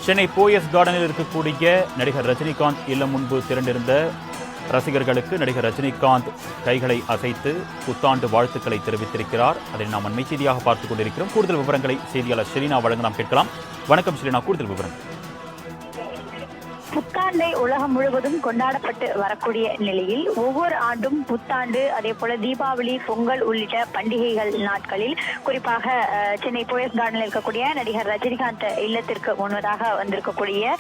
சென்னை போயஸ் கார்டனில் இருக்கக்கூடிய நடிகர் ரஜினிகாந்த் இல்லம் முன்பு திரண்டிருந்த ரசிகர்களுக்கு நடிகர் ரஜினிகாந்த் கைகளை அசைத்து புத்தாண்டு வாழ்த்துக்களை தெரிவித்திருக்கிறார். அதை நாம் அண்மை செய்தியாக பார்த்துக் கொண்டிருக்கிறோம். கூடுதல் விவரங்களை செய்தியாளர் ஷெலினா வழங்க நாம் கேட்கலாம். வணக்கம் ஷெலினா, கூடுதல் விவரங்கள். புத்தாண்டை உலகம் முழுவதும் கொண்டாடப்பட்டு வரக்கூடிய நிலையில் ஒவ்வொரு ஆண்டும் புத்தாண்டு, அதே போல தீபாவளி, பொங்கல் உள்ளிட்ட பண்டிகைகள் நாட்களில் குறிப்பாக சென்னை போயஸ் கார்டனில் இருக்கக்கூடிய நடிகர் ரஜினிகாந்த் இல்லத்திற்கு முன்னதாக வந்திருக்கக்கூடிய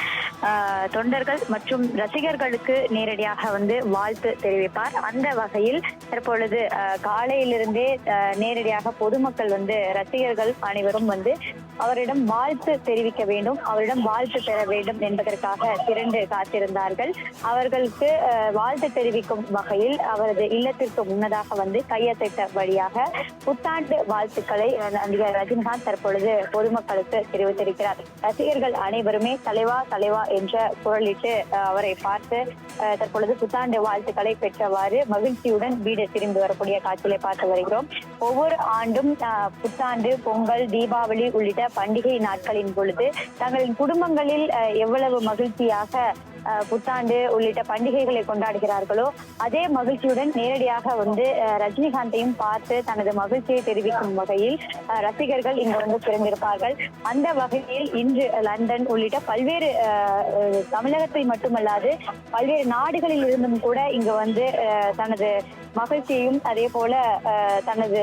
தொண்டர்கள் மற்றும் ரசிகர்களுக்கு நேரடியாக வாழ்த்து தெரிவிப்பார். அந்த வகையில் தற்பொழுது காலையிலிருந்தே நேரடியாக பொதுமக்கள் ரசிகர்கள் அனைவரும் அவரிடம் வாழ்த்து தெரிவிக்க வேண்டும், அவரிடம் வாழ்த்து பெற வேண்டும் என்பதற்காக திரண்டு காத்திருந்தார்கள். அவர்களுக்கு வாழ்த்து தெரிவிக்கும் வகையில் அவரது இல்லத்திற்கு முன்னதாக கையசைத்த வழியாக புத்தாண்டு வாழ்த்துக்களை நடிகர் ரஜினிகாந்த் தற்பொழுது பொதுமக்களுக்கு தெரிவித்திருக்கிறார். ரசிகர்கள் அனைவருமே தலைவா தலைவா என்ற குரலிட்டு அவரை பார்த்து தற்பொழுது புத்தாண்டு வாழ்த்துக்களை பெற்றவாறு மகிழ்ச்சியுடன் வீடு திரும்பி வரக்கூடிய காட்சிகளை பார்த்து வருகிறோம். ஒவ்வொரு ஆண்டும் புத்தாண்டு, பொங்கல், தீபாவளி உள்ளிட்ட பண்டிகை நாட்களின் பொழுது தங்களின் குடும்பங்களில் எவ்வளவு மகிழ்ச்சியாக புத்தாண்டு உள்ளிட்ட பண்டிகைகளை கொண்டாடுகிறார்களோ அதே மகிழ்ச்சியுடன் நேரடியாக ரஜினிகாந்தையும் பார்த்து தனது மகிழ்ச்சியை தெரிவிக்கும் வகையில் ரசிகர்கள் இங்கு பிறந்திருப்பார்கள். அந்த வகையில் இன்று லண்டன் உள்ளிட்ட பல்வேறு தமிழகத்தில் மட்டுமல்லாது பல்வேறு நாடுகளில் இருந்தும் கூட இங்கு தனது மகிழ்ச்சியையும் அதே போல தனது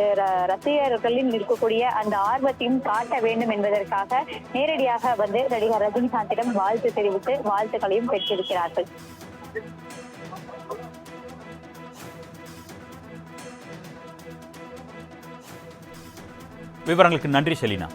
ரசிகர்களில் இருக்கக்கூடிய அந்த ஆர்வத்தையும் காட்ட வேண்டும் என்பதற்காக நேரடியாக நடிகர் ரஜினிகாந்திடம் வாழ்த்து தெரிவித்து வாழ்த்துக்களையும் பெற்றிருக்கிறார்கள். விவரங்களுக்கு நன்றி ஷெலினா.